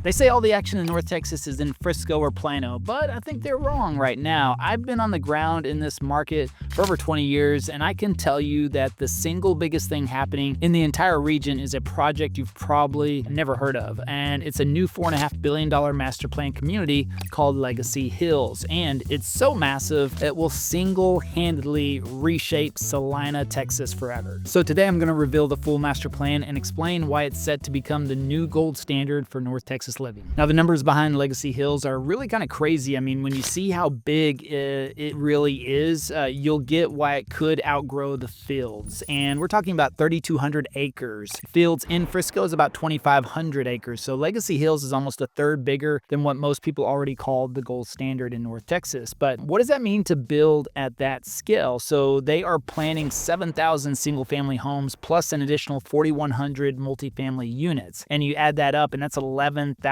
They say all the action in North Texas is in Frisco or Plano, but I think they're wrong right now. I've been on the ground in this market for over 20 years, and I can tell you that the single biggest thing happening in the entire region is a project you've probably never heard of, and it's a new $4.5 billion master plan community called Legacy Hills, and it's so massive it will single-handedly reshape Celina, Texas forever. So today I'm going to reveal the full master plan and explain why it's set to become the new gold standard for North Texas living. Now, the numbers behind Legacy Hills are really kind of crazy. I mean, when you see how big it really is, you'll get why it could outgrow the fields. And we're talking about 3,200 acres. Fields in Frisco is about 2,500 acres. So Legacy Hills is almost a third bigger than what most people already called the gold standard in North Texas. But what does that mean to build at that scale? So they are planning 7,000 single-family homes plus an additional 4,100 multifamily units. And you add that up, and that's 11,000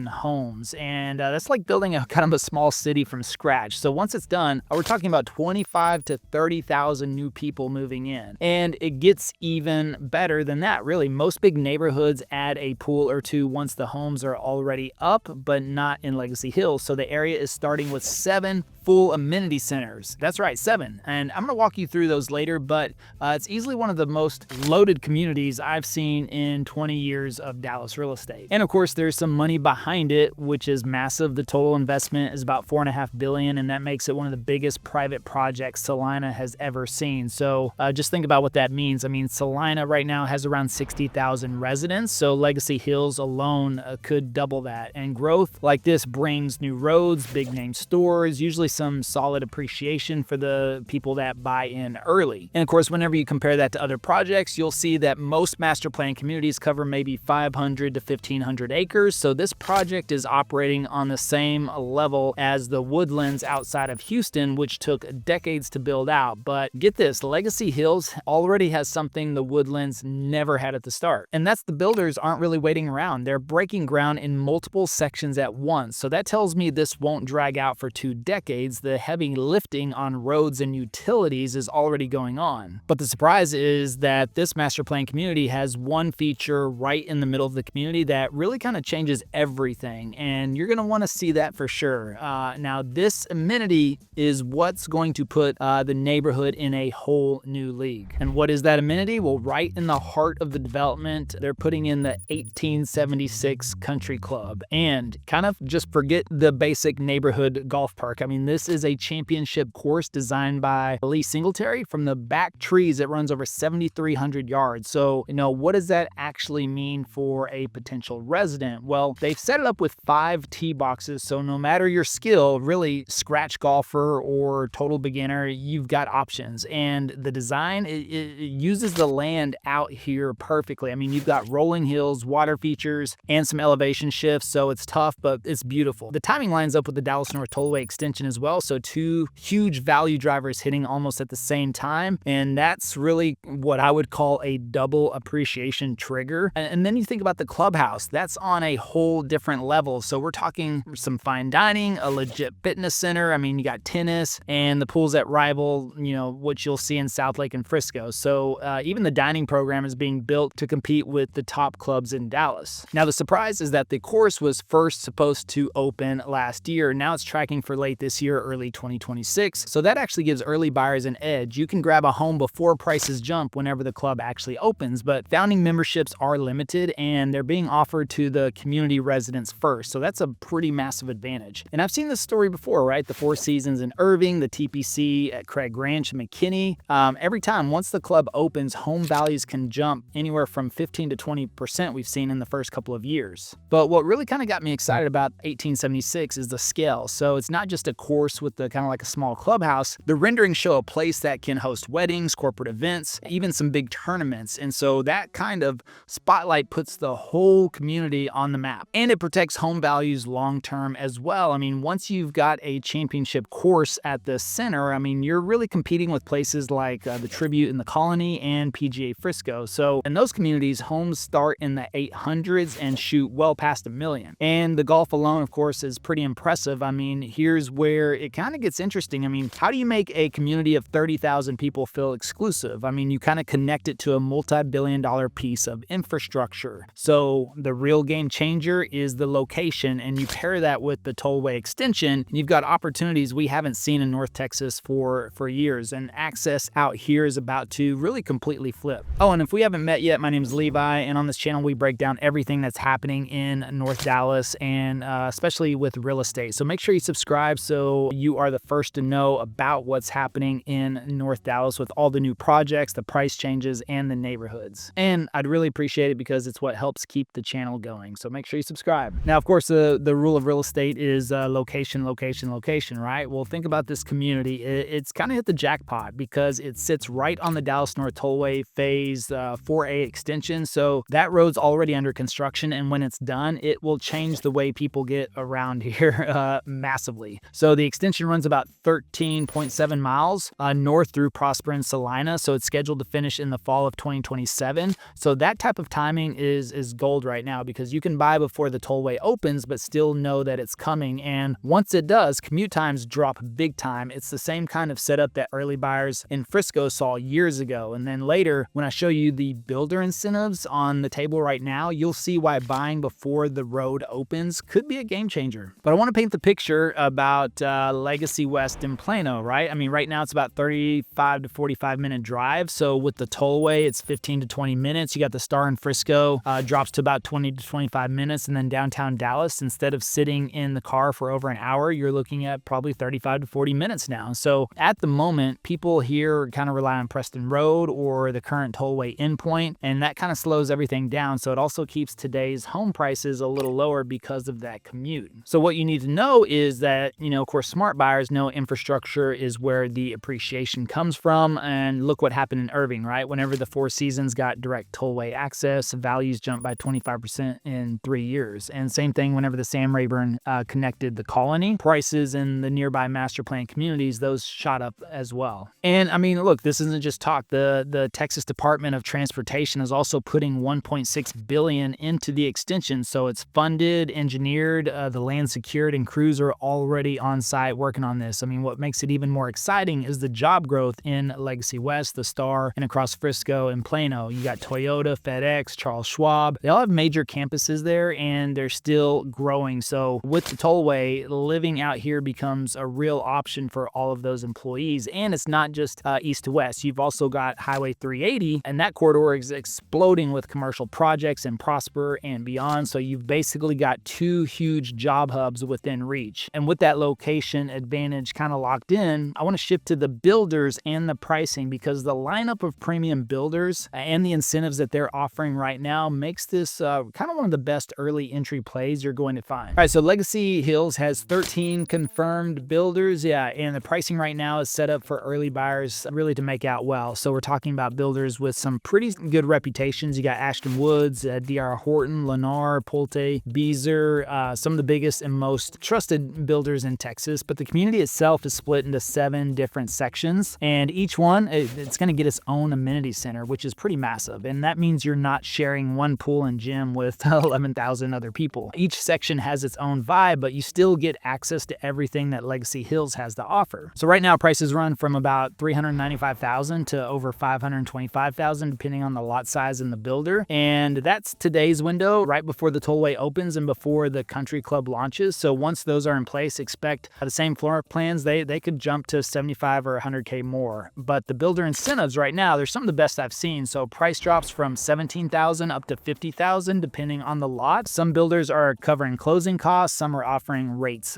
homes. And that's like building a kind of a small city from scratch. So once it's done, we're talking about 25 to 30,000 new people moving in. And it gets even better than that, really. Most big neighborhoods add a pool or two once the homes are already up, but not in Legacy Hills. So the area is starting with 7 full amenity centers. That's right, 7. And I'm gonna walk you through those later, but it's easily one of the most loaded communities I've seen in 20 years of Dallas real estate. And of course, there's some money behind it, which is massive. The total investment is about $4.5 billion, and that makes it one of the biggest private projects Celina has ever seen. So just think about what that means. I mean, Celina right now has around 60,000 residents, so Legacy Hills alone could double that. And growth like this brings new roads, big name stores, usually some solid appreciation for the people that buy in early. And of course, whenever you compare that to other projects, you'll see that most master plan communities cover maybe 500 to 1,500 acres. So this project is operating on the same level as the Woodlands outside of Houston, which took decades to build out. But get this, Legacy Hills already has something the Woodlands never had at the start. And that's the builders aren't really waiting around. They're breaking ground in multiple sections at once. So that tells me this won't drag out for 2 decades. The heavy lifting on roads and utilities is already going on. But the surprise is that this master plan community has one feature right in the middle of the community that really kind of changes everything, and you're going to want to see that for sure. Now, this amenity is what's going to put the neighborhood in a whole new league. And what is that amenity? Well, right in the heart of the development, they're putting in the 1876 Country Club. And kind of just forget the basic neighborhood golf park. I mean, this is a championship course designed by Lee Singletary. From the back trees, it runs over 7,300 yards. So, what does that actually mean for a potential resident? Well, they've set it up with 5 tee boxes. So no matter your skill, really scratch golfer or total beginner, you've got options. And the design, it uses the land out here perfectly. I mean, you've got rolling hills, water features, and some elevation shifts. So it's tough, but it's beautiful. The timing lines up with the Dallas North Tollway Extension as well. So 2 huge value drivers hitting almost at the same time. And that's really what I would call a double appreciation trigger. And then you think about the clubhouse. That's on a whole different level. So we're talking some fine dining, a legit fitness center. I mean, you got tennis and the pools that rival, what you'll see in South Lake and Frisco. So even the dining program is being built to compete with the top clubs in Dallas. Now, the surprise is that the course was first supposed to open last year. Now it's tracking for late this year, early 2026. So that actually gives early buyers an edge. You can grab a home before prices jump whenever the club actually opens, but founding memberships are limited and they're being offered to the community residents first. So that's a pretty massive advantage. And I've seen this story before, right? The Four Seasons in Irving, the TPC at Craig Ranch and McKinney. Every time, once the club opens, home values can jump anywhere from 15 to 20% we've seen in the first couple of years. But what really kind of got me excited about 1876 is the scale. So it's not just a course with the kind of like a small clubhouse. The renderings show a place that can host weddings, corporate events, even some big tournaments. And so that kind of spotlight puts the whole community on the map. And it protects home values long-term as well. I mean, once you've got a championship course at the center, I mean, you're really competing with places like the Tribute in the Colony and PGA Frisco. So in those communities, homes start in the 800s and shoot well past $1 million. And the golf alone, of course, is pretty impressive. I mean, here's where where it kind of gets interesting. I mean, how do you make a community of 30,000 people feel exclusive? I mean, you kind of connect it to a multi-billion-dollar piece of infrastructure. So the real game changer is the location, and you pair that with the Tollway Extension, and you've got opportunities we haven't seen in North Texas for years, and access out here is about to really completely flip. Oh, and if we haven't met yet, my name is Levi, and on this channel we break down everything that's happening in North Dallas, and especially with real estate. So make sure you subscribe so you are the first to know about what's happening in North Dallas with all the new projects, the price changes, and the neighborhoods. And I'd really appreciate it because it's what helps keep the channel going. So make sure you subscribe. Now, of course, the rule of real estate is location, location, location, right? Well, think about this community. It's kind of hit the jackpot because it sits right on the Dallas North Tollway Phase 4A extension. So that road's already under construction, and when it's done, it will change the way people get around here massively. So the extension runs about 13.7 miles north through Prosper and Celina. So it's scheduled to finish in the fall of 2027. So that type of timing is gold right now because you can buy before the tollway opens, but still know that it's coming. And once it does, commute times drop big time. It's the same kind of setup that early buyers in Frisco saw years ago. And then later, when I show you the builder incentives on the table right now, you'll see why buying before the road opens could be a game changer. But I want to paint the picture about Legacy West in Plano, right? I mean, right now it's about 35 to 45 minute drive. So with the tollway, it's 15 to 20 minutes. You got the Star in Frisco, drops to about 20 to 25 minutes. And then downtown Dallas, instead of sitting in the car for over an hour, you're looking at probably 35 to 40 minutes now. So at the moment, people here kind of rely on Preston Road or the current tollway endpoint, and that kind of slows everything down. So it also keeps today's home prices a little lower because of that commute. So what you need to know is that, of course, smart buyers know infrastructure is where the appreciation comes from. And look what happened in Irving, right? Whenever the Four Seasons got direct tollway access, values jumped by 25% in 3 years. And same thing whenever the Sam Rayburn connected the Colony, prices in the nearby master plan communities, those shot up as well. And I mean, look, this isn't just talk. The Texas Department of Transportation is also putting $1.6 billion into the extension. So it's funded, engineered, the land secured, and crews are already on site working on this. I mean, what makes it even more exciting is the job growth in Legacy West, the Star, and across Frisco and Plano. You got Toyota, FedEx, Charles Schwab. They all have major campuses there, and they're still growing. So with the tollway, living out here becomes a real option for all of those employees. And it's not just east to west. You've also got Highway 380, and that corridor is exploding with commercial projects in Prosper and beyond. So you've basically got two huge job hubs within reach. And with that location advantage kind of locked in, I want to shift to the builders and the pricing because the lineup of premium builders and the incentives that they're offering right now makes this kind of one of the best early entry plays you're going to find. All right, so Legacy Hills has 13 confirmed builders, and the pricing right now is set up for early buyers really to make out well. So we're talking about builders with some pretty good reputations. You got Ashton Woods, D.R. Horton, Lennar, Pulte, Beazer, some of the biggest and most trusted builders in Texas. But the community itself is split into 7 different sections, and each one, it's going to get its own amenity center, which is pretty massive. And that means you're not sharing one pool and gym with 11,000 other people. Each section has its own vibe, but you still get access to everything that Legacy Hills has to offer. So right now, prices run from about $395,000 to over $525,000, depending on the lot size and the builder. And that's today's window, right before the tollway opens and before the country club launches. So once those are in place, expect the same floor plans. They could jump to 75 or 100K more. But the builder incentives right now, they're some of the best I've seen. So price drops from $17,000 up to $50,000, depending on the lot. Some builders are covering closing costs. Some are offering rate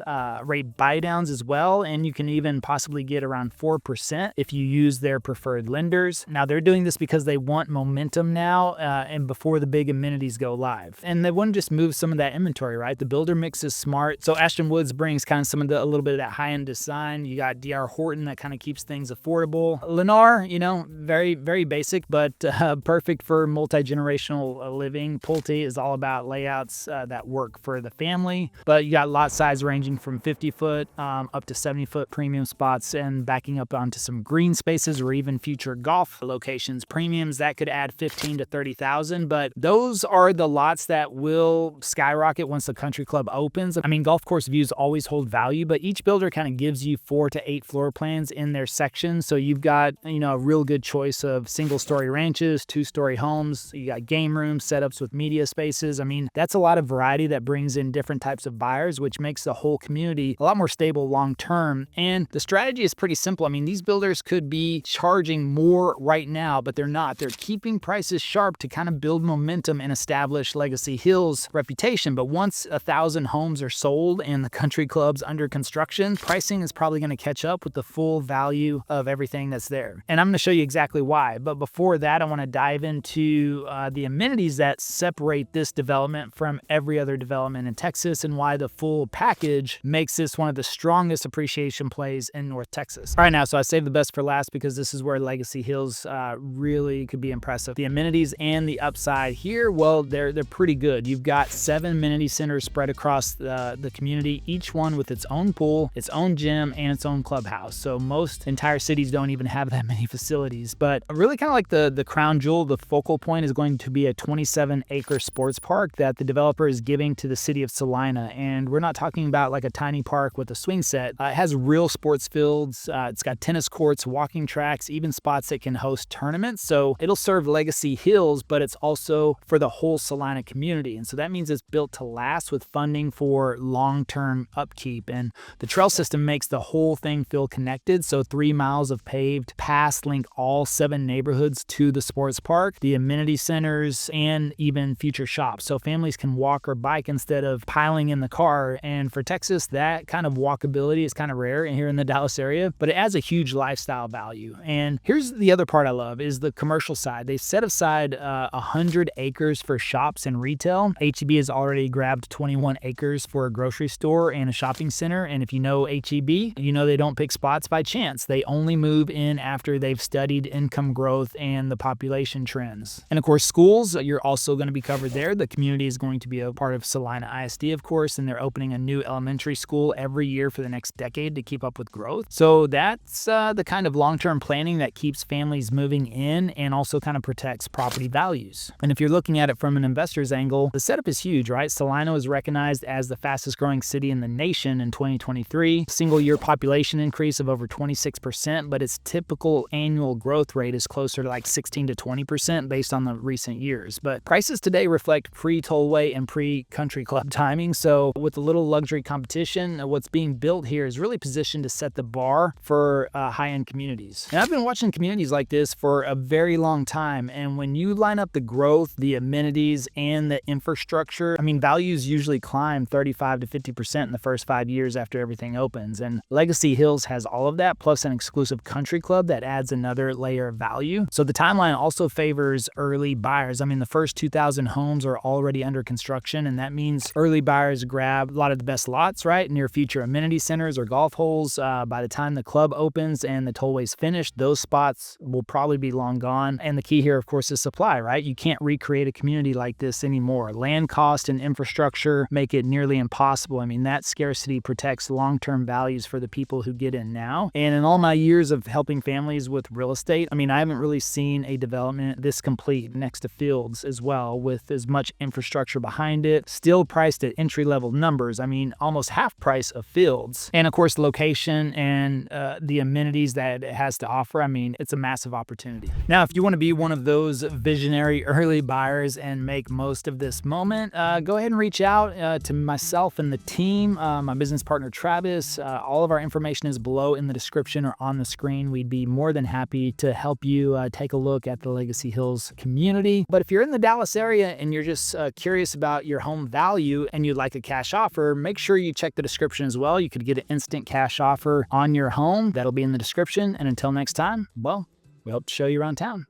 buy downs as well. And you can even possibly get around 4% if you use their preferred lenders. Now they're doing this because they want momentum now and before the big amenities go live. And they want to just move some of that inventory, right? The builder mix is smart. So Ashton Woods brings kind of a little bit of that high-end design. You got D.R. Horton that kind of keeps things affordable. Lennar, very, very basic, but perfect for multi-generational living. Pulte is all about layouts that work for the family. But you got lot size ranging from 50-foot up to 70-foot premium spots and backing up onto some green spaces or even future golf locations. Premiums that could add 15 to 30,000, but those are the lots that will skyrocket once the country club opens. I mean, golf course views always hold value, but but each builder kind of gives you 4 to 8 floor plans in their section. So you've got, a real good choice of single-story ranches, 2-story homes. You got game rooms, setups with media spaces. I mean, that's a lot of variety that brings in different types of buyers, which makes the whole community a lot more stable long-term. And the strategy is pretty simple. I mean, these builders could be charging more right now, but they're not. They're keeping prices sharp to kind of build momentum and establish Legacy Hills' reputation. But once 1,000 homes are sold and the country club's under construction, pricing is probably going to catch up with the full value of everything that's there. And I'm going to show you exactly why. But before that, I want to dive into the amenities that separate this development from every other development in Texas and why the full package makes this one of the strongest appreciation plays in North Texas. All right, now, so I saved the best for last because this is where Legacy Hills really could be impressive. The amenities and the upside here, well, they're pretty good. You've got 7 amenity centers spread across the community, each one with its own pool, its own gym, and its own clubhouse. So most entire cities don't even have that many facilities. But really kind of like the crown jewel, the focal point is going to be a 27-acre sports park that the developer is giving to the city of Celina. And we're not talking about like a tiny park with a swing set. It has real sports fields. It's got tennis courts, walking tracks, even spots that can host tournaments. So it'll serve Legacy Hills, but it's also for the whole Celina community. And so that means it's built to last with funding for long-term upkeep. And the trail system makes the whole thing feel connected. So 3 miles of paved paths link all 7 neighborhoods to the sports park, the amenity centers, and even future shops. So families can walk or bike instead of piling in the car. And for Texas, that kind of walkability is kind of rare here in the Dallas area, but it adds a huge lifestyle value. And here's the other part I love is the commercial side. They set aside 100 acres for shops and retail. H-E-B has already grabbed 21 acres for a grocery store and a shopping center. And if you know H-E-B, you know they don't pick spots by chance. They only move in after they've studied income growth and the population trends. And of course, schools, you're also going to be covered there. The community is going to be a part of Celina ISD, of course, and they're opening a new elementary school every year for the next decade to keep up with growth. So that's the kind of long-term planning that keeps families moving in and also kind of protects property values. And if you're looking at it from an investor's angle, the setup is huge, right? Celina was recognized as the fastest growing city in the nation in 2023, single year population increase of over 26%, but its typical annual growth rate is closer to like 16 to 20% based on the recent years. But prices today reflect pre-Tollway and pre-country club timing. So with a little luxury competition, what's being built here is really positioned to set the bar for high-end communities. And I've been watching communities like this for a very long time. And when you line up the growth, the amenities, and the infrastructure, I mean, values usually climb 35 to 50% in the first 5 years after everything opens. And Legacy Hills has all of that, plus an exclusive country club that adds another layer of value. So the timeline also favors early buyers. I mean, the first 2,000 homes are already under construction, and that means early buyers grab a lot of the best lots, right? Near future amenity centers or golf holes. By the time the club opens and the tollway's finished, those spots will probably be long gone. And the key here, of course, is supply, right? You can't recreate a community like this anymore. Land cost and infrastructure make it nearly impossible. I mean, that scarcity protects long-term values for the people who get in now. And in all my years of helping families with real estate, I mean, I haven't really seen a development this complete next to Fields as well, with as much infrastructure behind it, still priced at entry-level numbers. I mean, almost half price of Fields. And of course, location and the amenities that it has to offer. I mean, it's a massive opportunity. Now, if you want to be one of those visionary early buyers and make most of this moment, go ahead and reach out to myself and the team, my business partner, Travis. All of our information is below in the description or on the screen. We'd be more than happy to help you take a look at the Legacy Hills community. But if you're in the Dallas area and you're just curious about your home value and you'd like a cash offer, make sure you check the description as well. You could get an instant cash offer on your home. That'll be in the description. And until next time, well, we hope to show you around town.